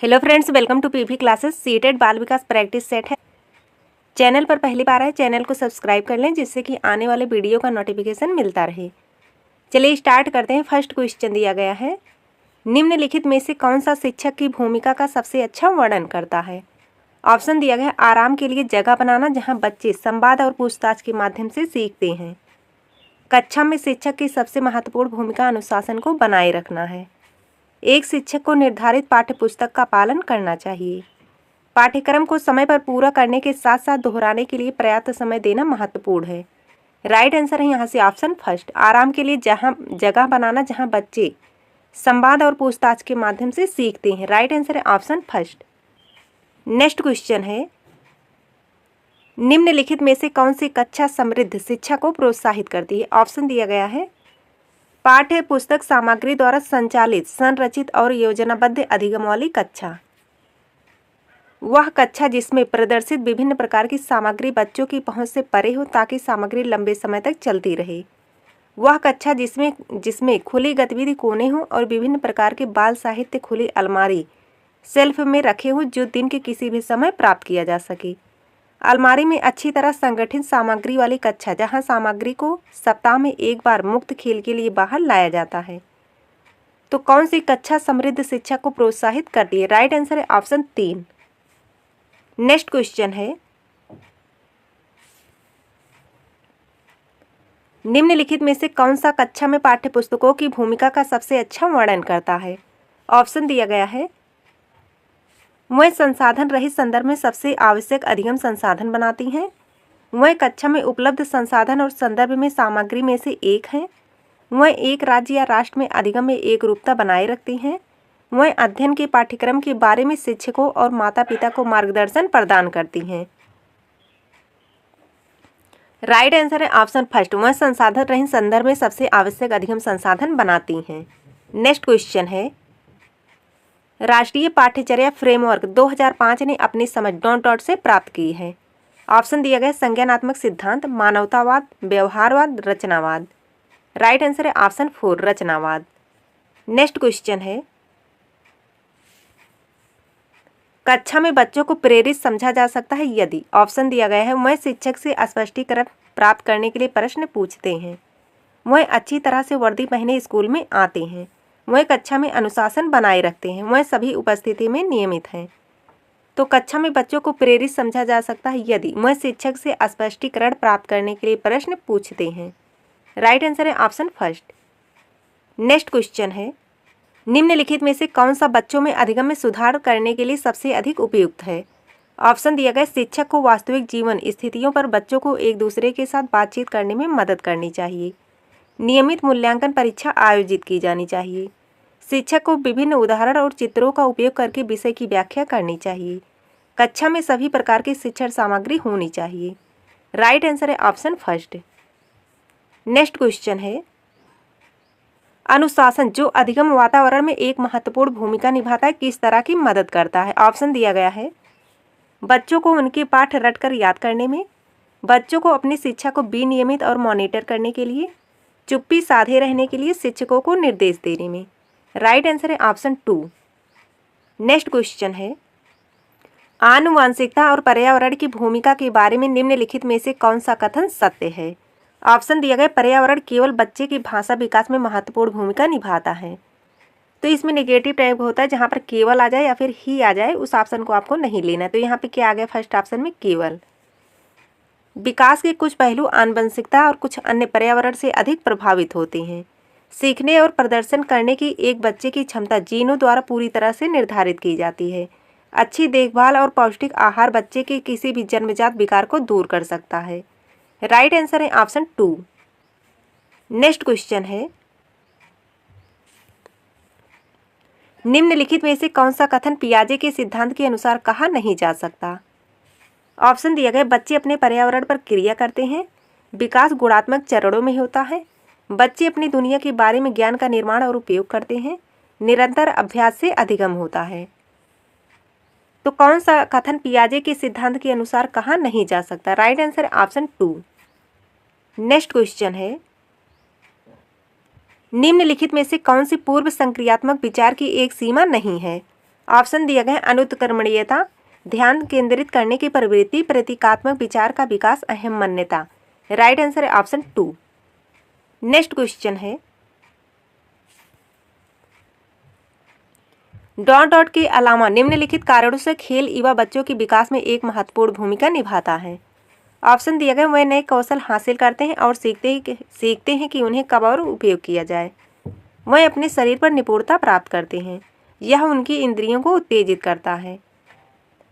Hello friends, welcome to PV classes. CTET बाल विकास practice set है। चैनल पर पहली बार आए, चैनल को सब्सक्राइब कर लें जिससे कि आने वाले वीडियो का नोटिफिकेशन मिलता रहे। चलिए स्टार्ट करते हैं। फर्स्ट क्वेश्चन दिया गया है, निम्नलिखित में से कौन सा शिक्षक की भूमिका का सबसे अच्छा वर्णन करता है। ऑप्शन दिया गया है, आराम के लिए जगह बनाना जहाँ बच्चे संवाद और पूछताछ के माध्यम से सीखते हैं। कक्षा में शिक्षक की सबसे महत्वपूर्ण भूमिका अनुशासन को बनाए रखना है। एक शिक्षक को निर्धारित पाठ्यपुस्तक का पालन करना चाहिए। पाठ्यक्रम को समय पर पूरा करने के साथ साथ दोहराने के लिए पर्याप्त समय देना महत्वपूर्ण है। राइट आंसर है यहाँ से ऑप्शन फर्स्ट, आराम के लिए जगह बनाना जहाँ बच्चे संवाद और पूछताछ के माध्यम से सीखते हैं। राइट आंसर है ऑप्शन फर्स्ट। नेक्स्ट क्वेश्चन है, निम्नलिखित में से कौन सी कक्षा समृद्ध शिक्षा को प्रोत्साहित करती है। ऑप्शन दिया गया है, पाठ्य पुस्तक सामग्री द्वारा संचालित संरचित और योजनाबद्ध अधिगम वाली कक्षा। वह कक्षा जिसमें प्रदर्शित विभिन्न प्रकार की सामग्री बच्चों की पहुंच से परे हो ताकि सामग्री लंबे समय तक चलती रहे। वह कक्षा जिसमें खुली गतिविधि कोने हो और विभिन्न प्रकार के बाल साहित्य खुली अलमारी शेल्फ में रखे हो जो दिन के किसी भी समय प्राप्त किया जा सके। अलमारी में अच्छी तरह संगठित सामग्री वाली कक्षा जहां सामग्री को सप्ताह में एक बार मुक्त खेल के लिए बाहर लाया जाता है। तो कौन सी कक्षा समृद्ध शिक्षा को प्रोत्साहित करती है। राइट आंसर है ऑप्शन 3। नेक्स्ट क्वेश्चन है, निम्नलिखित में से कौन सा कक्षा में पाठ्यपुस्तकों की भूमिका का सबसे अच्छा वर्णन करता है। ऑप्शन दिया गया है, वह संसाधन रहित संदर्भ में सबसे आवश्यक अधिगम संसाधन बनाती हैं। वह कक्षा में उपलब्ध संसाधन और संदर्भ में सामग्री में से एक हैं। वह एक राज्य या राष्ट्र में अधिगम में एक रूपता बनाए रखती हैं। वह अध्ययन के पाठ्यक्रम के बारे में शिक्षकों और माता पिता को मार्गदर्शन प्रदान करती हैं। राइट आंसर है ऑप्शन फर्स्ट, वह संसाधन रहित संदर्भ में सबसे आवश्यक अधिगम संसाधन बनाती हैं। नेक्स्ट क्वेश्चन है, राष्ट्रीय पाठ्यचर्या फ्रेमवर्क 2005 ने अपनी समझ डॉट से प्राप्त की है। ऑप्शन दिया गया, संज्ञानात्मक सिद्धांत, मानवतावाद, व्यवहारवाद, रचनावाद। राइट आंसर है ऑप्शन 4, रचनावाद। नेक्स्ट क्वेश्चन है, कक्षा में बच्चों को प्रेरित समझा जा सकता है यदि। ऑप्शन दिया गया है, वह शिक्षक से स्पष्टीकरण प्राप्त करने के लिए प्रश्न पूछते हैं। वह अच्छी तरह से वर्दी पहने स्कूल में आते हैं। वह कक्षा में अनुशासन बनाए रखते हैं। वह सभी उपस्थिति में नियमित हैं। तो कक्षा में बच्चों को प्रेरित समझा जा सकता है यदि वह शिक्षक से स्पष्टीकरण प्राप्त करने के लिए प्रश्न पूछते हैं। राइट आंसर है ऑप्शन फर्स्ट। नेक्स्ट क्वेश्चन है, निम्नलिखित में से कौन सा बच्चों में अधिगम में सुधार करने के लिए सबसे अधिक उपयुक्त है। ऑप्शन दिया गया, शिक्षक को वास्तविक जीवन स्थितियों पर बच्चों को एक दूसरे के साथ बातचीत करने में मदद करनी चाहिए। नियमित मूल्यांकन परीक्षा आयोजित की जानी चाहिए। शिक्षक को विभिन्न उदाहरण और चित्रों का उपयोग करके विषय की व्याख्या करनी चाहिए। कक्षा में सभी प्रकार की शिक्षण सामग्री होनी चाहिए। राइट आंसर है ऑप्शन फर्स्ट। नेक्स्ट क्वेश्चन है, अनुशासन जो अधिगम वातावरण में एक महत्वपूर्ण भूमिका निभाता है किस तरह की मदद करता है। ऑप्शन दिया गया है, बच्चों को उनके पाठ रटकर याद करने में, बच्चों को अपनी शिक्षा को विनियमित और मॉनिटर करने के लिए, चुप्पी साधे रहने के लिए, शिक्षकों को निर्देश देने में। राइट आंसर है ऑप्शन 2। नेक्स्ट क्वेश्चन है, आनुवंशिकता और पर्यावरण की भूमिका के बारे में निम्नलिखित में से कौन सा कथन सत्य है। ऑप्शन दिया गया, पर्यावरण केवल बच्चे की भाषा विकास में महत्वपूर्ण भूमिका निभाता है। तो इसमें नेगेटिव टाइप होता है, जहाँ पर केवल आ जाए या फिर ही आ जाए उस ऑप्शन को आपको नहीं लेना। तो यहाँ पे क्या आ गया, फर्स्ट ऑप्शन में केवल। विकास के कुछ पहलू आनुवंशिकता और कुछ अन्य पर्यावरण से अधिक प्रभावित होते हैं। सीखने और प्रदर्शन करने की एक बच्चे की क्षमता जीनों द्वारा पूरी तरह से निर्धारित की जाती है। अच्छी देखभाल और पौष्टिक आहार बच्चे के किसी भी जन्मजात विकार को दूर कर सकता है। राइट आंसर है ऑप्शन 2। नेक्स्ट क्वेश्चन है, निम्नलिखित में से कौन सा कथन पियाजे के सिद्धांत के अनुसार कहा नहीं जा सकता। ऑप्शन दिया गया, बच्चे अपने पर्यावरण पर क्रिया करते हैं। विकास गुणात्मक चरणों में होता है। बच्चे अपनी दुनिया के बारे में ज्ञान का निर्माण और उपयोग करते हैं। निरंतर अभ्यास से अधिगम होता है। तो कौन सा कथन पियाजे के सिद्धांत के अनुसार कहा नहीं जा सकता। Right answer option 2। Next question है, निम्नलिखित में से कौन सी पूर्व संक्रियात्मक विचार की एक सीमा नहीं है। ऑप्शन दिया गया है अनुत्क्रमणीयता, ध्यान केंद्रित करने की प्रवृत्ति, प्रतीकात्मक विचार का विकास, अहम मान्यता। राइट आंसर है ऑप्शन 2। नेक्स्ट क्वेश्चन है डॉट डॉट के अलावा निम्नलिखित कारणों से खेल युवा बच्चों के विकास में एक महत्वपूर्ण भूमिका निभाता है। ऑप्शन दिया गया, वह नए कौशल हासिल करते हैं और सीखते हैं कि उन्हें कब और उपयोग किया जाए। वह अपने शरीर पर निपुणता प्राप्त करते हैं। यह उनकी इंद्रियों को उत्तेजित करता है।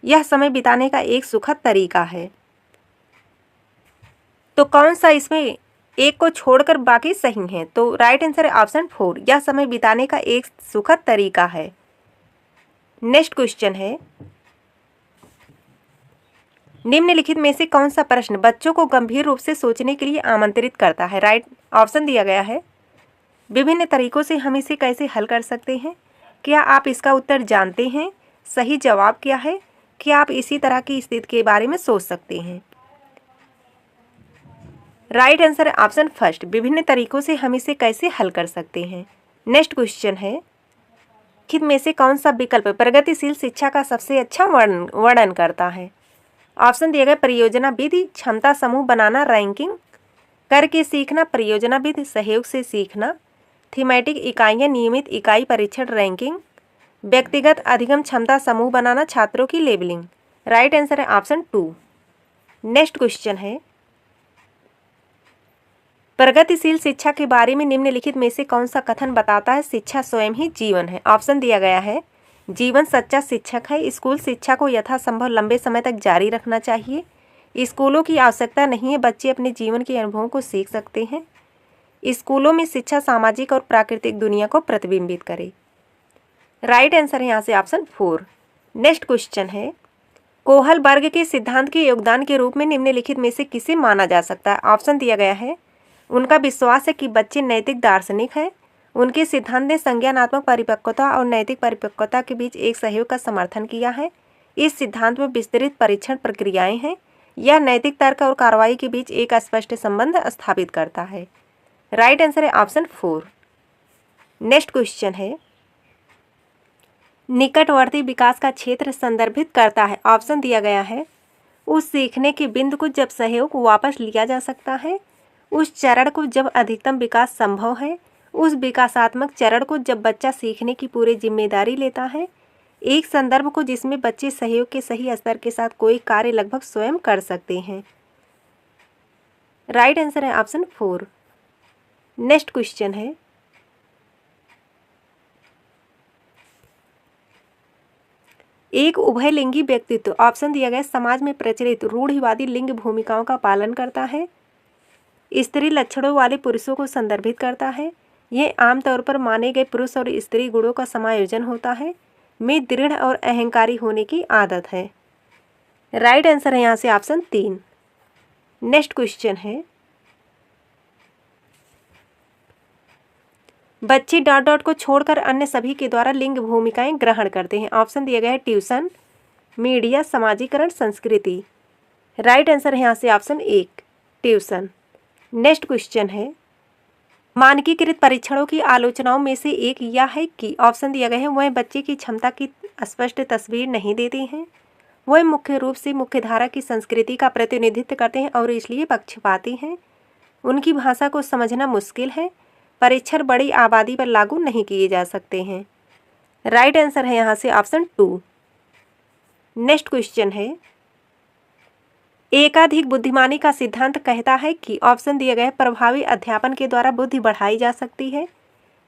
यह समय बिताने का एक सुखद तरीका है। तो कौन सा इसमें एक को छोड़कर बाकी सही है? तो राइट आंसर है ऑप्शन 4, यह समय बिताने का एक सुखद तरीका है। नेक्स्ट क्वेश्चन है निम्नलिखित में से कौन सा प्रश्न बच्चों को गंभीर रूप से सोचने के लिए आमंत्रित करता है? राइट ऑप्शन दिया गया है विभिन्न तरीकों से हम इसे कैसे हल कर सकते हैं? क्या आप इसका उत्तर जानते हैं? सही जवाब क्या है? क्या आप इसी तरह की स्थिति के बारे में सोच सकते हैं? राइट आंसर है ऑप्शन फर्स्ट, विभिन्न तरीकों से हम इसे कैसे हल कर सकते हैं। नेक्स्ट क्वेश्चन है निम्नलिखित में से कौन सा विकल्प प्रगतिशील शिक्षा का सबसे अच्छा वर्णन करता है? ऑप्शन दिया गया परियोजना विधि, क्षमता समूह बनाना, रैंकिंग करके सीखना, परियोजना विधि, सहयोग से सीखना, थीमेटिक इकाइयाँ, नियमित इकाई परीक्षण, रैंकिंग, व्यक्तिगत अधिगम, क्षमता समूह बनाना, छात्रों की लेबलिंग। राइट आंसर है ऑप्शन 2। नेक्स्ट क्वेश्चन है प्रगतिशील शिक्षा के बारे में निम्नलिखित में से कौन सा कथन बताता है शिक्षा स्वयं ही जीवन है? ऑप्शन दिया गया है जीवन सच्चा शिक्षक है, स्कूल शिक्षा को यथासंभव लंबे समय तक जारी रखना चाहिए, स्कूलों की आवश्यकता नहीं है, बच्चे अपने जीवन के अनुभवों को सीख सकते हैं, स्कूलों में शिक्षा सामाजिक और प्राकृतिक दुनिया को प्रतिबिंबित करे। राइट आंसर है यहाँ से ऑप्शन 4। नेक्स्ट क्वेश्चन है कोहल वर्ग के सिद्धांत के योगदान के रूप में निम्नलिखित में से किसे माना जा सकता है? ऑप्शन दिया गया है उनका विश्वास है कि बच्चे नैतिक दार्शनिक हैं। उनके सिद्धांत ने संज्ञानात्मक परिपक्वता और नैतिक परिपक्वता के बीच एक सहयोग का समर्थन किया है। इस सिद्धांत में विस्तृत परीक्षण प्रक्रियाएं हैं। यह नैतिक तर्क और कार्रवाई के बीच एक स्पष्ट संबंध स्थापित करता है। राइट आंसर है ऑप्शन 4। नेक्स्ट क्वेश्चन है निकटवर्ती विकास का क्षेत्र संदर्भित करता है। ऑप्शन दिया गया है उस सीखने के बिंदु को जब सहयोग वापस लिया जा सकता है, उस चरण को जब अधिकतम विकास संभव है, उस विकासात्मक चरण को जब बच्चा सीखने की पूरी जिम्मेदारी लेता है, एक संदर्भ को जिसमें बच्चे सहयोग के सही स्तर के साथ कोई कार्य लगभग स्वयं कर सकते हैं। राइट आंसर है ऑप्शन 4। नेक्स्ट क्वेश्चन है एक उभयलिंगी व्यक्तित्व ऑप्शन दिया गया समाज में प्रचलित रूढ़िवादी लिंग भूमिकाओं का पालन करता है, स्त्री लक्षणों वाले पुरुषों को संदर्भित करता है, यह आमतौर पर माने गए पुरुष और स्त्री गुणों का समायोजन होता है, में दृढ़ और अहंकारी होने की आदत है। राइट आंसर है यहाँ से ऑप्शन 3। नेक्स्ट क्वेश्चन है बच्चे डॉट डॉट को छोड़कर अन्य सभी के द्वारा लिंग भूमिकाएं ग्रहण करते हैं। ऑप्शन दिया गया है ट्यूशन, मीडिया, समाजीकरण, संस्कृति। राइट आंसर है यहाँ से ऑप्शन 1 ट्यूशन। नेक्स्ट क्वेश्चन है मानकीकृत परीक्षणों की आलोचनाओं में से एक यह है कि ऑप्शन दिया गया है वह बच्चे की क्षमता की स्पष्ट तस्वीर नहीं देते हैं, वह मुख्य रूप से मुख्यधारा की संस्कृति का प्रतिनिधित्व करते हैं और इसलिए पक्षपाती हैं, उनकी भाषा को समझना मुश्किल है, परीक्षण बड़ी आबादी पर लागू नहीं किए जा सकते हैं। राइट आंसर है यहाँ से ऑप्शन 2। नेक्स्ट क्वेश्चन है एकाधिक बुद्धिमानी का सिद्धांत कहता है कि ऑप्शन दिया गया है प्रभावी अध्यापन के द्वारा बुद्धि बढ़ाई जा सकती है,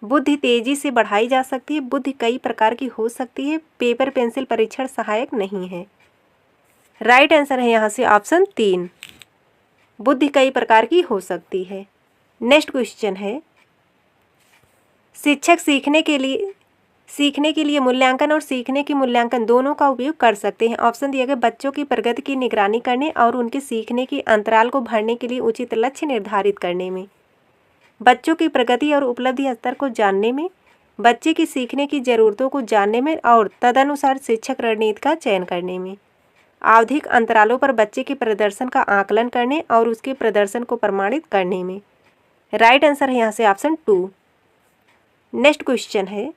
बुद्धि तेजी से बढ़ाई जा सकती है, बुद्धि कई प्रकार की हो सकती है, पेपर पेंसिल परीक्षण सहायक नहीं है। राइट आंसर है यहाँ से ऑप्शन 3 बुद्धि कई प्रकार की हो सकती है। नेक्स्ट क्वेश्चन है शिक्षक सीखने के लिए मूल्यांकन और सीखने के मूल्यांकन दोनों का उपयोग कर सकते हैं। ऑप्शन दिया गया बच्चों की प्रगति की निगरानी करने और उनके सीखने के अंतराल को भरने के लिए उचित लक्ष्य निर्धारित करने में, बच्चों की प्रगति और उपलब्धि स्तर को जानने में, बच्चे की सीखने की ज़रूरतों को जानने में और तदनुसार शिक्षक रणनीति का चयन करने में, आवधिक अंतरालों पर बच्चे के प्रदर्शन का आकलन करने और उसके प्रदर्शन को प्रमाणित करने में। राइट आंसर है यहाँ से ऑप्शन 2। नेक्स्ट क्वेश्चन है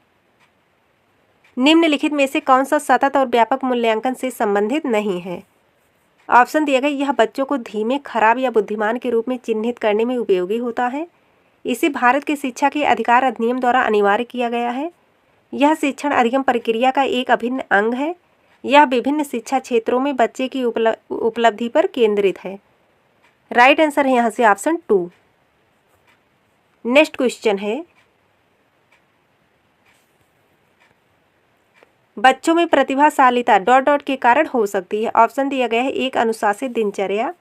निम्नलिखित में से कौन सा सतत और व्यापक मूल्यांकन से संबंधित नहीं है? ऑप्शन दिया गया, यह बच्चों को धीमे, खराब या बुद्धिमान के रूप में चिन्हित करने में उपयोगी होता है। इसे भारत के शिक्षा के अधिकार अधिनियम द्वारा अनिवार्य किया गया है। यह शिक्षण अधिगम प्रक्रिया का एक अभिन्न अंग है। यह विभिन्न शिक्षा क्षेत्रों में बच्चे की उपलब्धि पर केंद्रित है। राइट आंसर है यहाँ से ऑप्शन 2। नेक्स्ट क्वेश्चन है, बच्चों में प्रतिभाशालीता डॉट डॉट के कारण हो सकती है। ऑप्शन दिया गया है, एक अनुशासित दिनचर्या,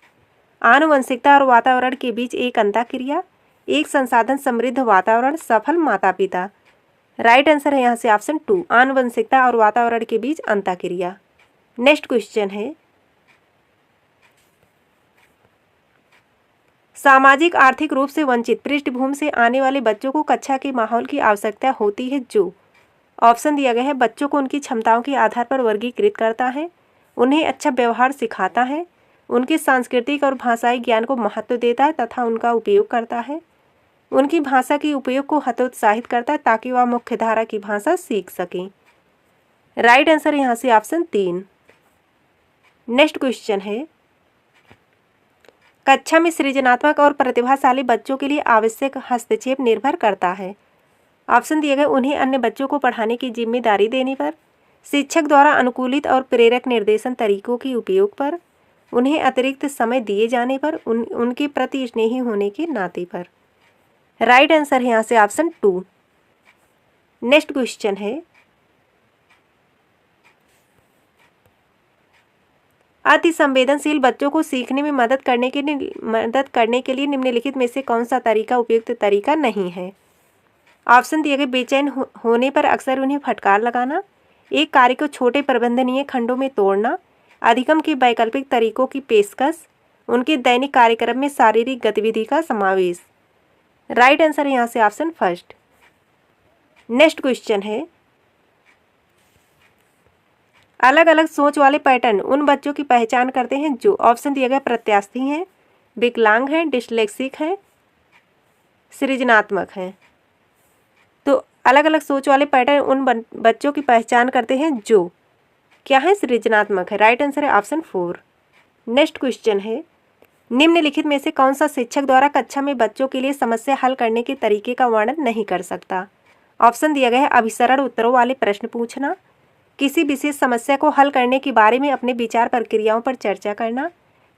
आनुवंशिकता और वातावरण के बीच एक अंतःक्रिया, एक संसाधन समृद्ध वातावरण, सफल माता पिता। राइट आंसर है यहाँ से ऑप्शन 2, आनुवंशिकता और वातावरण के बीच अंतःक्रिया। नेक्स्ट क्वेश्चन है, सामाजिक आर्थिक रूप से वंचित पृष्ठभूमि से आने वाले बच्चों को कक्षा के माहौल की आवश्यकता होती है जो। ऑप्शन दिया गया है, बच्चों को उनकी क्षमताओं के आधार पर वर्गीकृत करता है, उन्हें अच्छा व्यवहार सिखाता है, उनके सांस्कृतिक और भाषाई ज्ञान को महत्व देता है तथा उनका उपयोग करता है, उनकी भाषा के उपयोग को हतोत्साहित करता है ताकि वह मुख्यधारा की भाषा सीख सकें। राइट आंसर यहाँ से ऑप्शन 3। नेक्स्ट क्वेश्चन है, कक्षा में सृजनात्मक और प्रतिभाशाली बच्चों के लिए आवश्यक हस्तक्षेप निर्भर करता है। ऑप्शन दिए गए, उन्हें अन्य बच्चों को पढ़ाने की जिम्मेदारी देने पर, शिक्षक द्वारा अनुकूलित और प्रेरक निर्देशन तरीकों के उपयोग पर, उन्हें अतिरिक्त समय दिए जाने पर, उनके प्रति स्नेही होने के नाते पर। राइट आंसर है यहाँ से ऑप्शन 2। नेक्स्ट क्वेश्चन है, अति संवेदनशील बच्चों को सीखने में मदद करने के लिए निम्नलिखित में से कौन सा तरीका उपयुक्त तरीका नहीं है? ऑप्शन दिए गए, बेचैन होने पर अक्सर उन्हें फटकार लगाना, एक कार्य को छोटे प्रबंधनीय खंडों में तोड़ना, अधिगम के वैकल्पिक तरीकों की पेशकश, उनके दैनिक कार्यक्रम में शारीरिक गतिविधि का समावेश। राइट आंसर है यहाँ से ऑप्शन 1। नेक्स्ट क्वेश्चन है, अलग अलग सोच वाले पैटर्न उन बच्चों की पहचान करते हैं जो। ऑप्शन दिया गया, प्रत्यास्थी हैं, विकलांग हैं, डिस्लेक्सिक हैं, सृजनात्मक हैं। तो अलग अलग सोच वाले पैटर्न उन बच्चों की पहचान करते हैं जो क्या है, सृजनात्मक है। राइट आंसर है ऑप्शन 4। नेक्स्ट क्वेश्चन है, निम्नलिखित में से कौन सा शिक्षक द्वारा कक्षा में बच्चों के लिए समस्या हल करने के तरीके का वर्णन नहीं कर सकता? ऑप्शन दिया गया है, अभिसरण उत्तरों वाले प्रश्न पूछना, किसी विशेष समस्या को हल करने के बारे में अपने विचार प्रक्रियाओं पर चर्चा करना,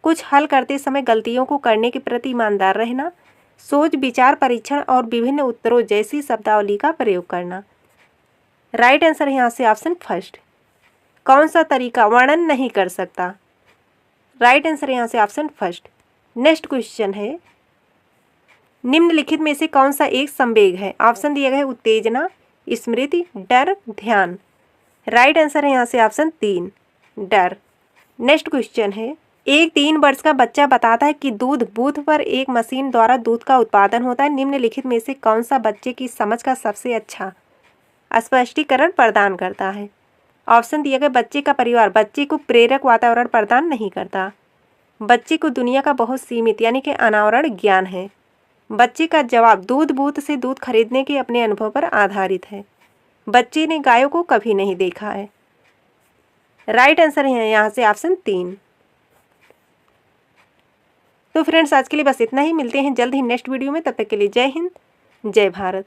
कुछ हल करते समय गलतियों को करने के प्रति ईमानदार रहना, सोच विचार परीक्षण और विभिन्न उत्तरों जैसी शब्दावली का प्रयोग करना। राइट आंसर है यहाँ से ऑप्शन 1। कौन सा तरीका वर्णन नहीं कर सकता? राइट आंसर है यहाँ से ऑप्शन 1। नेक्स्ट क्वेश्चन है, निम्नलिखित में से कौन सा एक संवेग है? ऑप्शन दिया गया है, उत्तेजना, स्मृति, डर, ध्यान। राइट आंसर है यहाँ से ऑप्शन 3, डर। नेक्स्ट क्वेश्चन है, एक 3 वर्ष का बच्चा बताता है कि दूध बूथ पर एक मशीन द्वारा दूध का उत्पादन होता है। निम्नलिखित में से कौन सा बच्चे की समझ का सबसे अच्छा स्पष्टीकरण प्रदान करता है? ऑप्शन दिया गया, बच्चे का परिवार बच्चे को प्रेरक वातावरण प्रदान नहीं करता, बच्चे को दुनिया का बहुत सीमित यानी कि अनावरण ज्ञान है, बच्चे का जवाब दूध बूथ से दूध खरीदने के अपने अनुभव पर आधारित है, बच्चे ने गायों को कभी नहीं देखा है। राइट आंसर है यहाँ से ऑप्शन 3। तो फ्रेंड्स, आज के लिए बस इतना ही। मिलते हैं जल्द ही नेक्स्ट वीडियो में। तब तक के लिए जय हिंद, जय भारत।